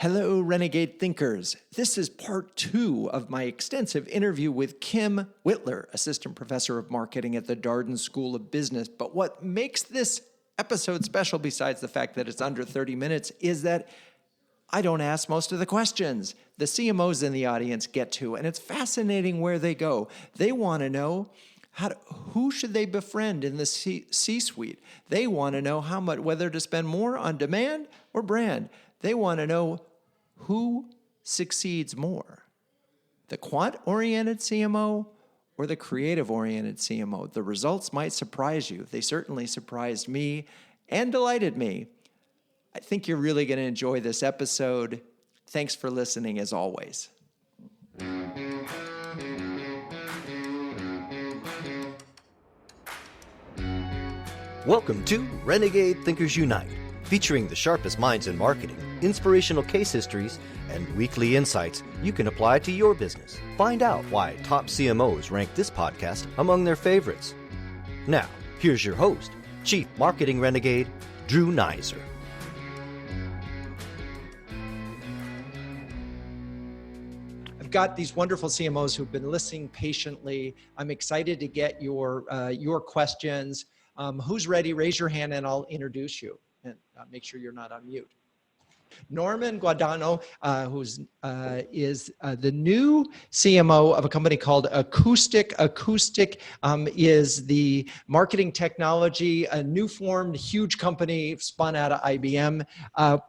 Hello, Renegade Thinkers. This is part 2 of my extensive interview with Kim Whitler, Assistant Professor of Marketing at the Darden School of Business. But what makes this episode special, besides the fact that it's under 30 minutes, is that I don't ask most of the questions. The CMOs in the audience get to, and it's fascinating where they go. They want to know who should they befriend in the C-suite. They want to know how much, whether to spend more on demand or brand. They want to know who succeeds more, the quant-oriented CMO or the creative-oriented CMO. The results might surprise you. They certainly surprised me and delighted me. I think you're really going to enjoy this episode. Thanks for listening, as always. Welcome to Renegade Thinkers Unite, featuring the sharpest minds in marketing, inspirational case histories, and weekly insights you can apply to your business. Find out why top CMOs rank this podcast among their favorites. Now, here's your host, Chief Marketing Renegade, Drew Nizer. I've got these wonderful CMOs who've been listening patiently. I'm excited to get your questions. Who's ready? Raise your hand and I'll introduce you. And make sure you're not on mute. Norman Guadagno, who is the new CMO of a company called Acoustic. Acoustic is the marketing technology, a new formed huge company spun out of IBM.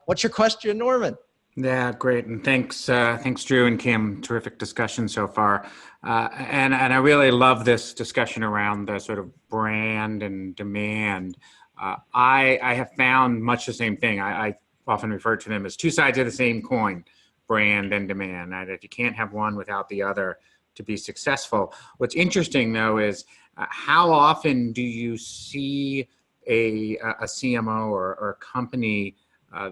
What's your question, Norman? Yeah, great. And thanks, Drew and Kim. Terrific discussion so far. And I really love this discussion around the sort of brand and demand. I have found much the same thing. I often refer to them as two sides of the same coin, brand and demand. And if you can't have one without the other to be successful. What's interesting, though, is how often do you see a CMO or a company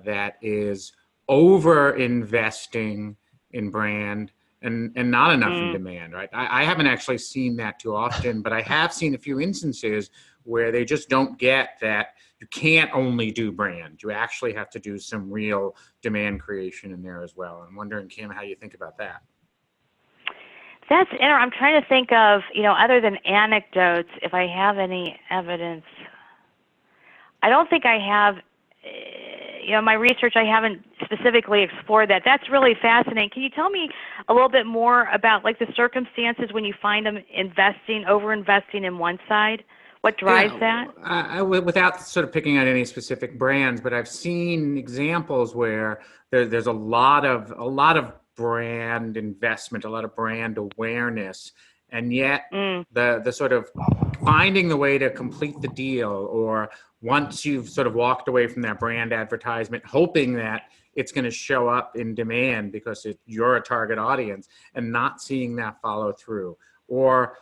that is over investing in brand and not enough in demand, right? I haven't actually seen that too often, but I have seen a few instances where they just don't get that you can't only do brand. You actually have to do some real demand creation in there as well. I'm wondering, Kim, how you think about that. That's interesting. I'm trying to think of, other than anecdotes, if I have any evidence. I don't think I have. My research, I haven't specifically explored that. That's really fascinating. Can you tell me a little bit more about the circumstances when you find them over-investing in one side? What drives that? Without sort of picking out any specific brands, but I've seen examples where there's a lot of brand investment, a lot of brand awareness, and yet the sort of finding the way to complete the deal, or once you've sort of walked away from that brand advertisement, hoping that it's going to show up in demand because you're a target audience, and not seeing that follow through, or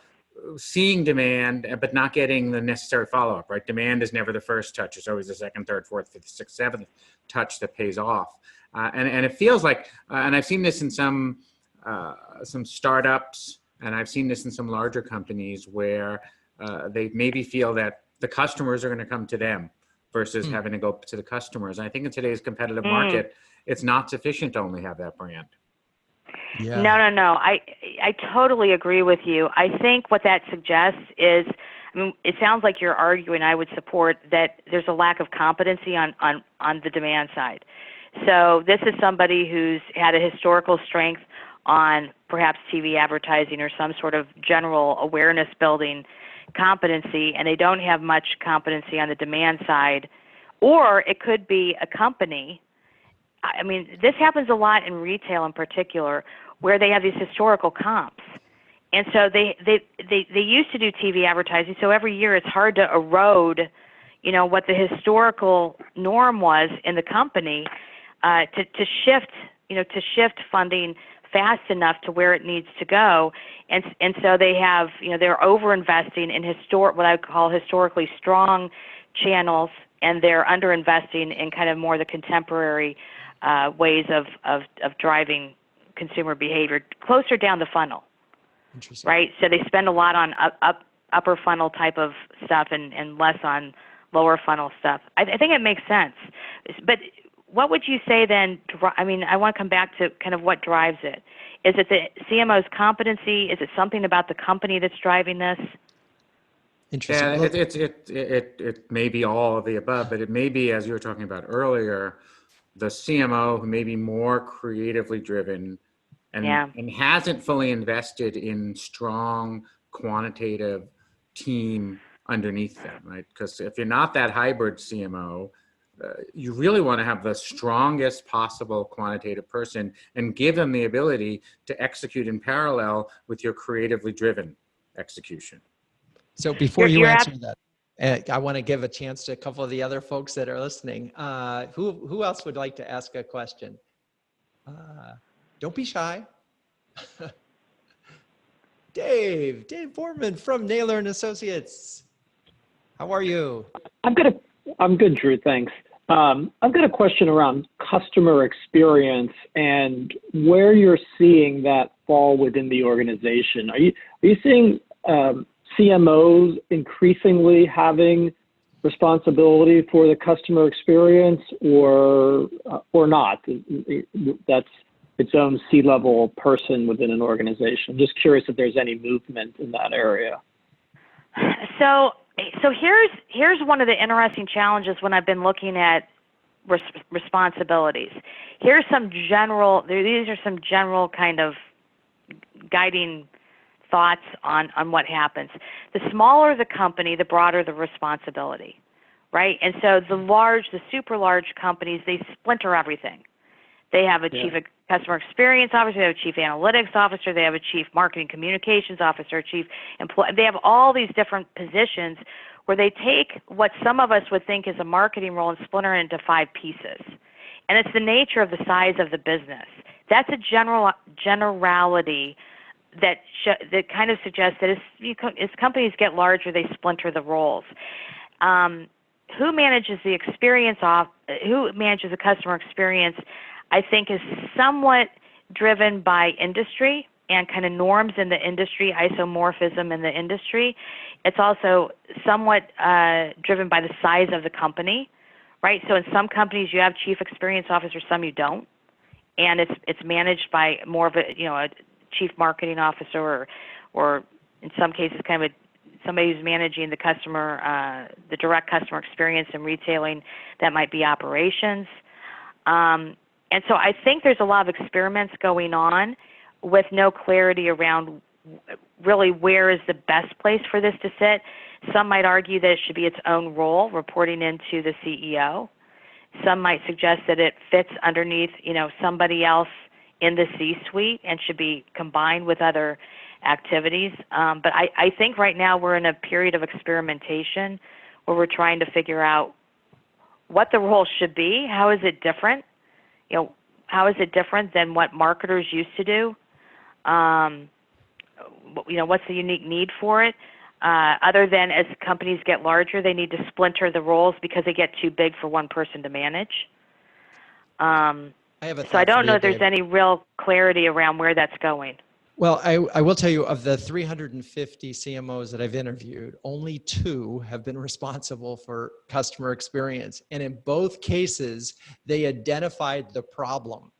seeing demand but not getting the necessary follow-up, right? Demand is never the first touch. It's always the second, third, fourth, fifth, sixth, seventh touch that pays off. And it feels like, and I've seen this in some startups, and I've seen this in some larger companies where they maybe feel that the customers are going to come to them versus having to go to the customers. And I think in today's competitive market, it's not sufficient to only have that brand. Yeah. No. I totally agree with you. I think what that suggests is, it sounds like you're arguing, I would support, that there's a lack of competency on the demand side. So this is somebody who's had a historical strength on perhaps TV advertising or some sort of general awareness building competency, and they don't have much competency on the demand side. Or it could be a company. This happens a lot in retail in particular, where they have these historical comps. And so they used to do TV advertising, so every year it's hard to erode, what the historical norm was in the company, to shift funding fast enough to where it needs to go. And so they have, they're over-investing in what I call historically strong channels, and they're under-investing in kind of more the contemporary ways of driving consumer behavior closer down the funnel. Interesting. Right? So they spend a lot on upper funnel type of stuff and less on lower funnel stuff. I think it makes sense. But what would you say then? I mean, I want to come back to kind of what drives it. Is it the CMO's competency? Is it something about the company that's driving this? Interesting. Yeah, it may be all of the above, but it may be, as you were talking about earlier, the CMO who may be more creatively driven Yeah. and hasn't fully invested in strong quantitative team underneath them, right? Because if you're not that hybrid CMO, you really want to have the strongest possible quantitative person and give them the ability to execute in parallel with your creatively driven execution. So before you You're answer that, I want to give a chance to a couple of the other folks that are listening. Who else would like to ask a question? Don't be shy. Dave Borman from Naylor and Associates. How are you? I'm good, Drew. Thanks. I've got a question around customer experience and where you're seeing that fall within the organization. Are you seeing CMOs increasingly having responsibility for the customer experience, or not? That's its own C-level person within an organization. Just curious if there's any movement in that area. So here's one of the interesting challenges when I've been looking at responsibilities. These are some general kind of guiding thoughts on what happens. The smaller the company, the broader the responsibility, right? And so the super large companies, they splinter everything. They have a chief customer experience officer, they have a chief analytics officer, they have a chief marketing communications officer, chief employee. They have all these different positions where they take what some of us would think is a marketing role and splinter it into 5 pieces. And it's the nature of the size of the business. That's a generality that kind of suggests that as companies get larger, they splinter the roles. Who manages the experience who manages the customer experience, I think, is somewhat driven by industry and kind of norms in the industry, isomorphism in the industry. It's also somewhat driven by the size of the company, right? So in some companies you have chief experience officers, some you don't, and it's managed by more of a chief marketing officer or in some cases kind of somebody who's managing the customer, the direct customer experience in retailing. That might be operations. And so I think there's a lot of experiments going on with no clarity around really where is the best place for this to sit. Some might argue that it should be its own role, reporting into the CEO. Some might suggest that it fits underneath, somebody else in the C-suite and should be combined with other activities. But I think right now we're in a period of experimentation where we're trying to figure out what the role should be. How is it different? How is it different than what marketers used to do? What's the unique need for it? Other than as companies get larger, they need to splinter the roles because they get too big for one person to manage. So I don't know if there's any real clarity around where that's going. Well, I will tell you, of the 350 CMOs that I've interviewed, only 2 have been responsible for customer experience. And in both cases, they identified the problem.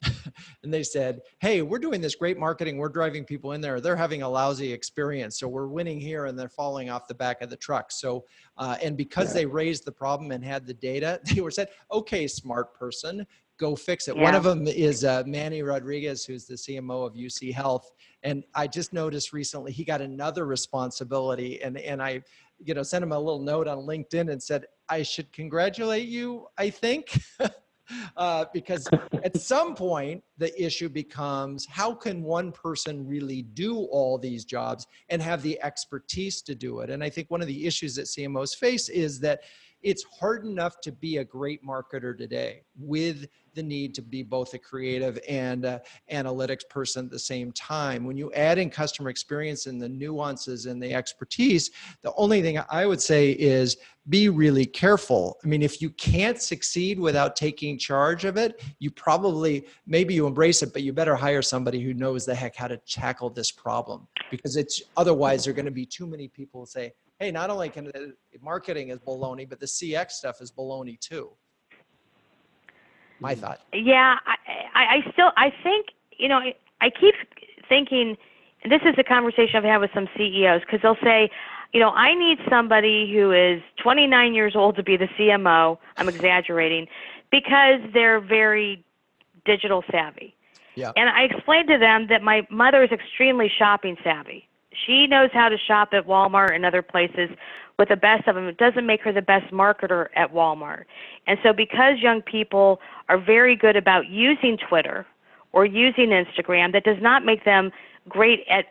And they said, hey, we're doing this great marketing. We're driving people in there. They're having a lousy experience. So we're winning here and they're falling off the back of the truck. So, and because they raised the problem and had the data, they were said, okay, smart person, go fix it. Yeah. One of them is Manny Rodriguez, who's the CMO of UC Health. And I just noticed recently he got another responsibility, and I, sent him a little note on LinkedIn and said, I should congratulate you, I think, because at some point the issue becomes, how can one person really do all these jobs and have the expertise to do it? And I think one of the issues that CMOs face is that it's hard enough to be a great marketer today with the need to be both a creative and analytics person at the same time. When you add in customer experience and the nuances and the expertise, the only thing I would say is be really careful. I mean, if you can't succeed without taking charge of it, maybe you embrace it, but you better hire somebody who knows the heck how to tackle this problem, because otherwise there are going to be too many people who say, hey, not only can marketing is baloney, but the CX stuff is baloney too. My thought. Yeah, I think, I keep thinking, and this is a conversation I've had with some CEOs, because they'll say, I need somebody who is 29 years old to be the CMO. I'm exaggerating, because they're very digital savvy. Yeah. And I explained to them that my mother is extremely shopping savvy. She knows how to shop at Walmart and other places with the best of them. It doesn't make her the best marketer at Walmart. And so because young people are very good about using Twitter or using Instagram, that does not make them great at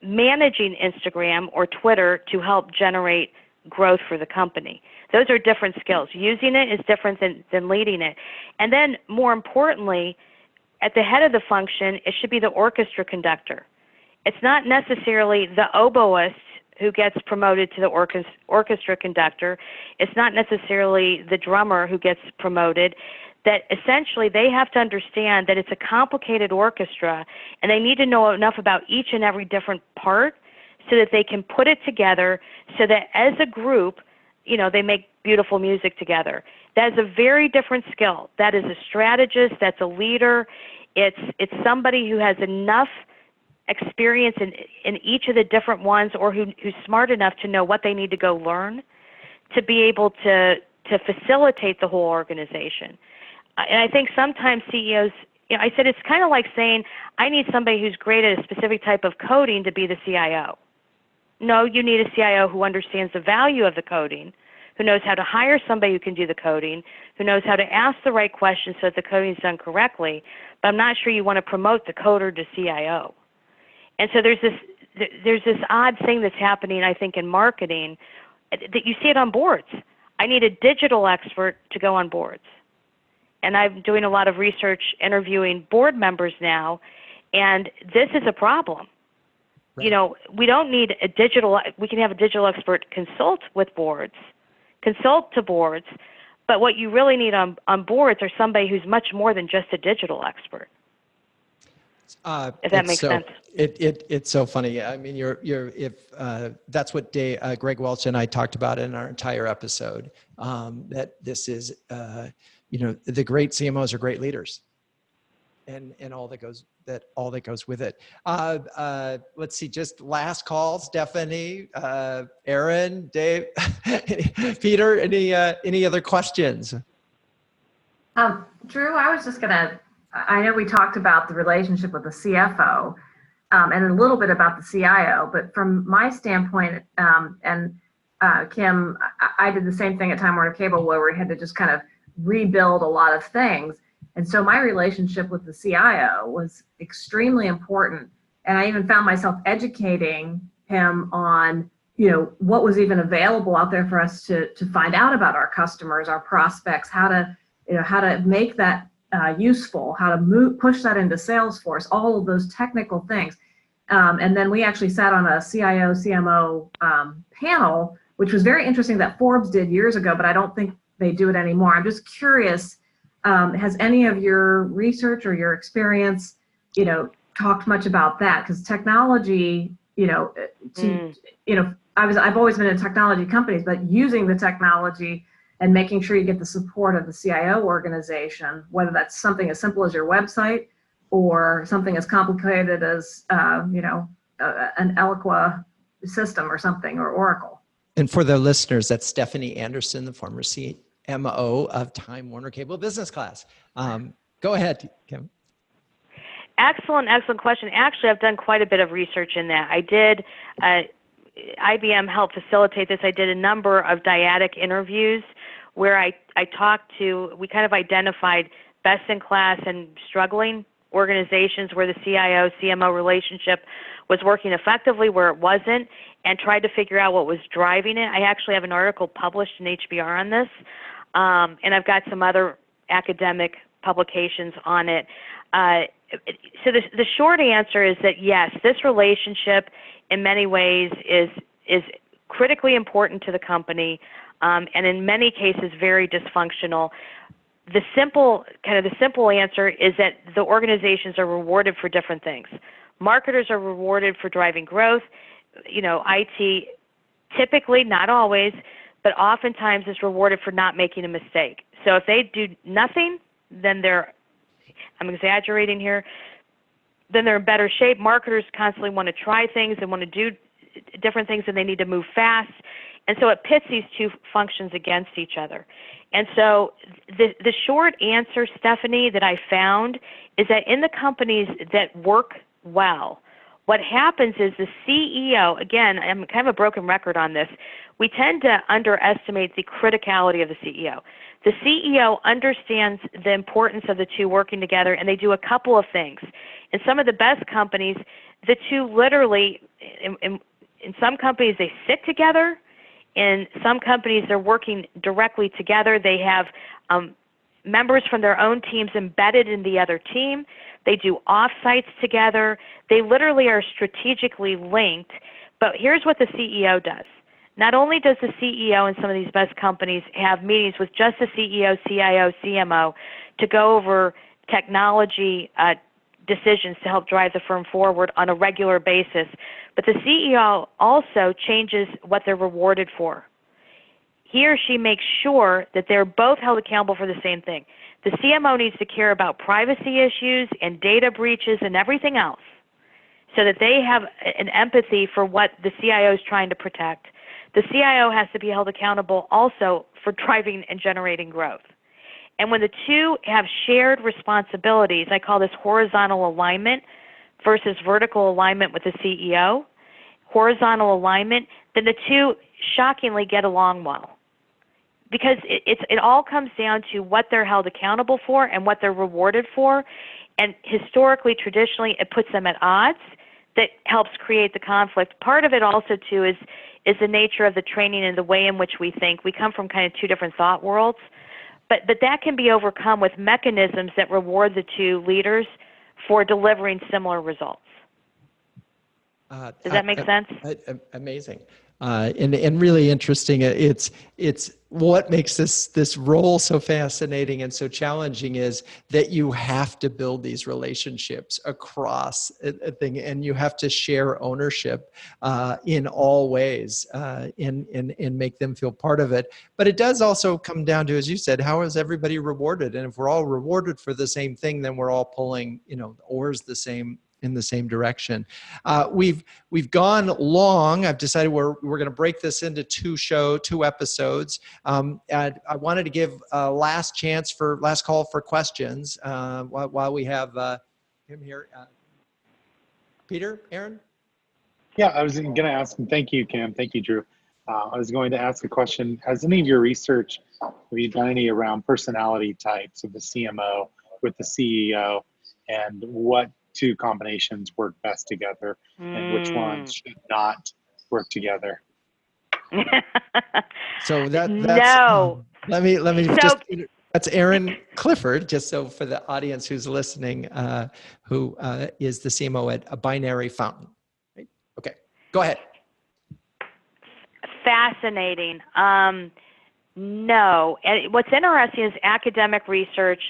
managing Instagram or Twitter to help generate growth for the company. Those are different skills. Using it is different than leading it. And then more importantly, at the head of the function, it should be the orchestra conductor. It's not necessarily the oboist who gets promoted to the orchestra conductor. It's not necessarily the drummer who gets promoted. That essentially they have to understand that it's a complicated orchestra, and they need to know enough about each and every different part so that they can put it together so that as a group, they make beautiful music together. That is a very different skill. That is a strategist. That's a leader. It's somebody who has enough experience in each of the different ones, or who's smart enough to know what they need to go learn to be able to facilitate the whole organization. And I think sometimes CEOs, I said it's kind of like saying, I need somebody who's great at a specific type of coding to be the CIO. No, you need a CIO who understands the value of the coding, who knows how to hire somebody who can do the coding, who knows how to ask the right questions so that the coding is done correctly. But I'm not sure you want to promote the coder to CIO. And so there's this odd thing that's happening, I think, in marketing, that you see it on boards. I need a digital expert to go on boards. And I'm doing a lot of research interviewing board members now, and this is a problem. Right. We don't need we can have a digital expert consult with boards, consult to boards, but what you really need on boards are somebody who's much more than just a digital expert. If that makes sense. It's so funny. I mean, that's what Greg Welch and I talked about in our entire episode. That this is, the great CMOs are great leaders, and all that goes with it. Let's see. Just last call, Stephanie, Aaron, Dave, Peter. Any other questions? Drew, I was just gonna. I know we talked about the relationship with the CFO and a little bit about the CIO, but from my standpoint, Kim, I did the same thing at Time Warner Cable where we had to just kind of rebuild a lot of things. And so my relationship with the CIO was extremely important. And I even found myself educating him on, what was even available out there for us to find out about our customers, our prospects, how to make that useful, how to push that into Salesforce, all of those technical things. And then we actually sat on a CIO, CMO panel, which was very interesting that Forbes did years ago, but I don't think they do it anymore. I'm just curious, has any of your research or your experience, talked much about that? Because technology, I've always been in technology companies, but using the technology and making sure you get the support of the CIO organization, whether that's something as simple as your website or something as complicated as, an Eloqua system or something, or Oracle. And for the listeners, that's Stephanie Anderson, the former CMO of Time Warner Cable Business Class. Go ahead, Kim. Excellent question. Actually, I've done quite a bit of research in that. I did, IBM helped facilitate this. I did a number of dyadic interviews where we kind of identified best-in-class and struggling organizations where the CIO, CMO relationship was working effectively, where it wasn't, and tried to figure out what was driving it. I actually have an article published in HBR on this, and I've got some other academic publications on it. So the short answer is that yes, this relationship in many ways is critically important to the company, and in many cases very dysfunctional. The simple answer is that the organizations are rewarded for different things. Marketers are rewarded for driving growth. IT typically, not always, but oftentimes is rewarded for not making a mistake. So if they do nothing, then I'm exaggerating here, then they're in better shape. Marketers constantly want to try things and want to do different things, and they need to move fast. And so it pits these two functions against each other. And so the short answer, Stephanie, that I found is that in the companies that work well, what happens is the CEO, again, I'm kind of a broken record on this, we tend to underestimate the criticality of the CEO. The CEO understands the importance of the two working together, and they do a couple of things. In some of the best companies, the two literally, in some companies, they sit together. In some companies, they're working directly together. They have members from their own teams embedded in the other team. They do offsites together. They literally are strategically linked. But here's what the CEO does. Not only does the CEO in some of these best companies have meetings with just the CEO, CIO, CMO to go over technology decisions to help drive the firm forward on a regular basis, but the CEO also changes what they're rewarded for. He or she makes sure that they're both held accountable for the same thing. The CMO needs to care about privacy issues and data breaches and everything else so that they have an empathy for what the CIO is trying to protect. The CIO has to be held accountable also for driving and generating growth. And when the two have shared responsibilities, I call this horizontal alignment versus vertical alignment with the CEO, horizontal alignment, then the two shockingly get along well. Because it all comes down to what they're held accountable for and what they're rewarded for. And historically, traditionally, it puts them at odds. That helps create the conflict. Part of it also, too, is the nature of the training and the way in which we think. We come from kind of two different thought worlds. But that can be overcome with mechanisms that reward the two leaders for delivering similar results. Does that make sense? Amazing. And really interesting. It's what makes this role so fascinating and so challenging is that you have to build these relationships across a thing, and you have to share ownership in all ways and make them feel part of it. But it does also come down to, as you said, how is everybody rewarded? And if we're all rewarded for the same thing, then we're all pulling, oars in the same direction. We've gone long. I've decided we're going to break this into two episodes. And I wanted to give a last call for questions while we have him here. Peter, Aaron? Yeah, I was going to ask, and thank you, Kim. Thank you, Drew. I was going to ask a question. Has any of your research, have you done any around personality types of the CMO with the CEO, and what two combinations work best together and which ones should not work together? So that's no. Let me just. That's Aaron Clifford, just so for the audience who's listening, who is the CMO at a Binary Fountain. Right? Okay, go ahead. Fascinating. No. And what's interesting is academic research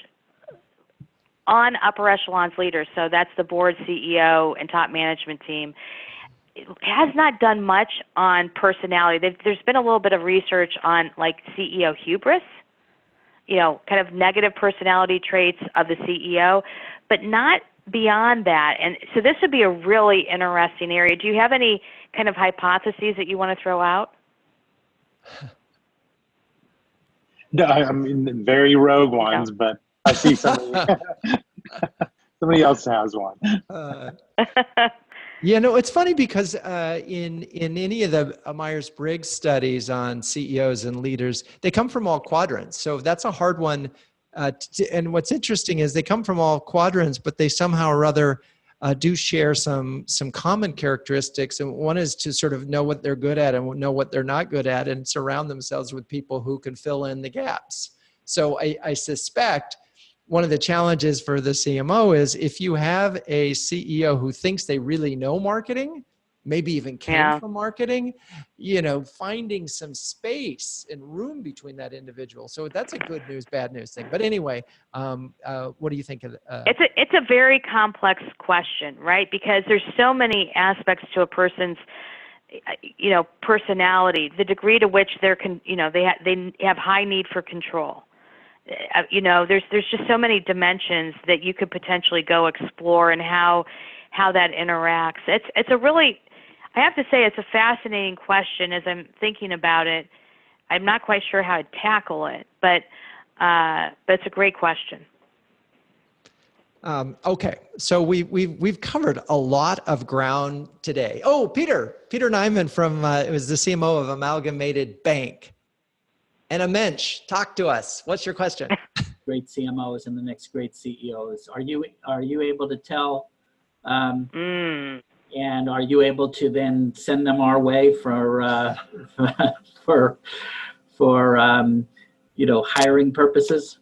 on upper echelons leaders, so that's the board, CEO, and top management team, has not done much on personality. There's been a little bit of research on like CEO hubris, kind of negative personality traits of the CEO, but not beyond that. And so this would be a really interesting area. Do you have any kind of hypotheses that you want to throw out? No, I mean, very rogue ones, but I see somebody, somebody else has one. It's funny because in any of the Myers-Briggs studies on CEOs and leaders, they come from all quadrants. So that's a hard one. And what's interesting is they come from all quadrants, but they somehow or other do share some common characteristics. And one is to sort of know what they're good at and know what they're not good at, and surround themselves with people who can fill in the gaps. So I suspect one of the challenges for the CMO is if you have a CEO who thinks they really know marketing, maybe even came from marketing, finding some space and room between that individual. So that's a good news, bad news thing. But anyway, what do you think of It's a very complex question, right? Because there's so many aspects to a person's personality, the degree to which they have high need for control. there's just so many dimensions that you could potentially go explore, and how that interacts. It's a really, I have to say, it's a fascinating question as I'm thinking about it. I'm not quite sure how to tackle it, but it's a great question. Okay, so we've covered a lot of ground today. Oh, Peter Nyman from it was the CMO of Amalgamated Bank. And a Mensch, talk to us. What's your question? Great CMOs and the next great CEOs. Are you able to tell? And are you able to then send them our way for hiring purposes?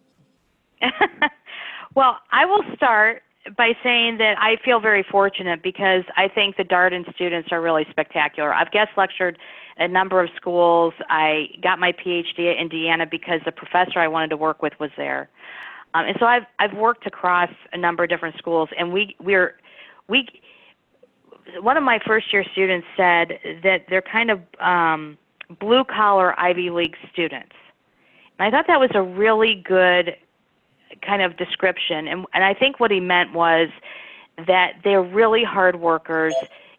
Well, I will start by saying that I feel very fortunate because I think the Darden students are really spectacular. I've guest lectured a number of schools. I got my PhD at Indiana because the professor I wanted to work with was there. And so I've worked across a number of different schools, and one of my first year students said that they're kind of blue collar Ivy League students. And I thought that was a really good kind of description. And I think what he meant was that they're really hard workers.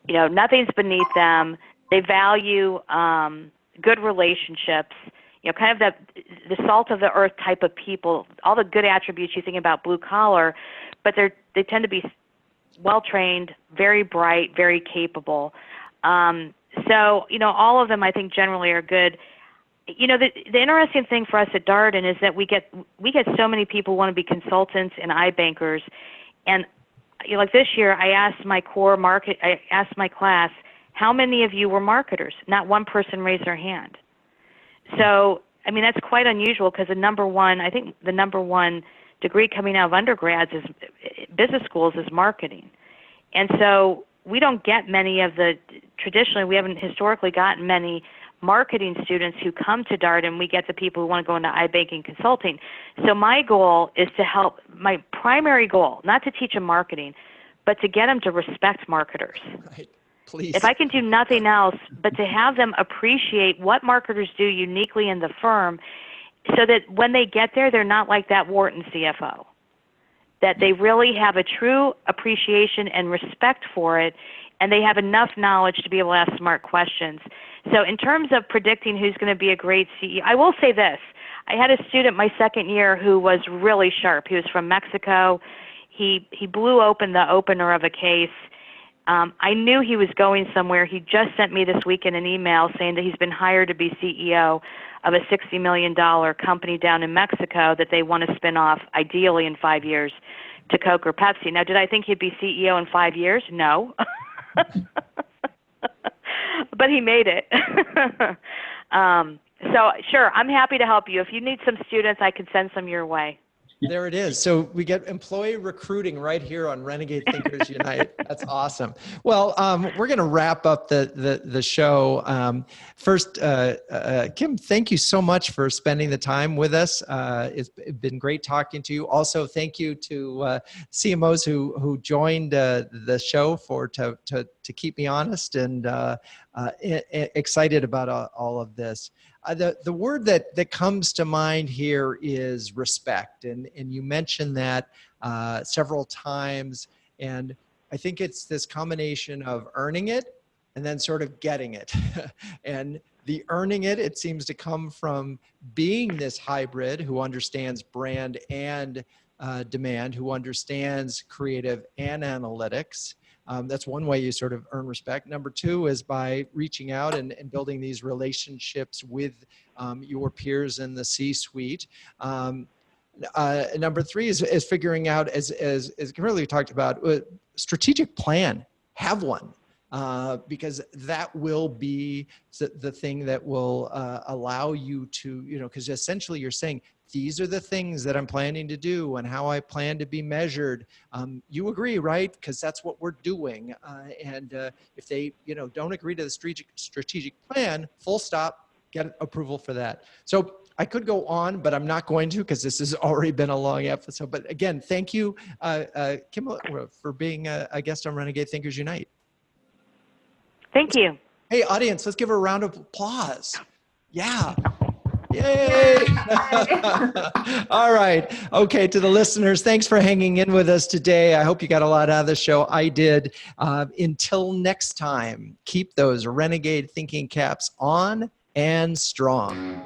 Nothing's beneath them. They value good relationships, kind of the salt of the earth type of people, all the good attributes you think about blue collar, but they tend to be well-trained, very bright, very capable. So, all of them I think generally are good. The interesting thing for us at Darden is that we get so many people who want to be consultants and iBankers, and like this year I asked my class, how many of you were marketers? Not one person raised their hand. So, that's quite unusual because the number one degree coming out of undergrads is business schools is marketing. And so we don't get traditionally we haven't historically gotten many marketing students who come to Darden. We get the people who want to go into iBanking consulting. So my primary goal, not to teach them marketing, but to get them to respect marketers. Right. Please. If I can do nothing else but to have them appreciate what marketers do uniquely in the firm, so that when they get there, they're not like that Wharton CFO, that they really have a true appreciation and respect for it, and they have enough knowledge to be able to ask smart questions. So in terms of predicting who's going to be a great CEO, I will say this. I had a student my second year who was really sharp. He was from Mexico. He blew open the opener of a case. I knew he was going somewhere. He just sent me this weekend an email saying that he's been hired to be CEO of a $60 million company down in Mexico that they want to spin off, ideally in 5 years, to Coke or Pepsi. Now, did I think he'd be CEO in 5 years? No. But he made it. So, sure, I'm happy to help you. If you need some students, I can send some your way. There it is. So we get employee recruiting right here on Renegade Thinkers Unite. That's awesome. Well, we're going to wrap up the show. First, Kim, thank you so much for spending the time with us. It's been great talking to you. Also, thank you to CMOs who joined the show to keep me honest and excited about all of this. The word that comes to mind here is respect, and you mentioned that several times, and I think it's this combination of earning it and then sort of getting it. And the earning it seems to come from being this hybrid who understands brand and demand, who understands creative and analytics. That's one way you sort of earn respect. Number two is by reaching out and building these relationships with your peers in the C-suite. Number three is figuring out, as Kimberly talked about, strategic plan. Have one. Because that will be the thing that will allow you to, because essentially you're saying, these are the things that I'm planning to do and how I plan to be measured. You agree, right? Because that's what we're doing. And if they, don't agree to the strategic plan, full stop, get approval for that. So I could go on, but I'm not going to because this has already been a long episode. But again, thank you, Kim, for being a guest on Renegade Thinkers Unite. Thank you. Hey, audience, let's give her a round of applause. Yeah. Yay! All right. Okay, to the listeners, thanks for hanging in with us today. I hope you got a lot out of the show. I did. Until next time, keep those renegade thinking caps on and strong.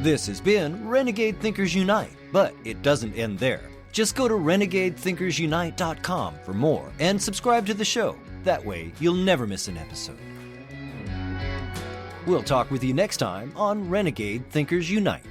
This has been Renegade Thinkers Unite, but it doesn't end there. Just go to renegadethinkersunite.com for more and subscribe to the show. That way, you'll never miss an episode. We'll talk with you next time on Renegade Thinkers Unite.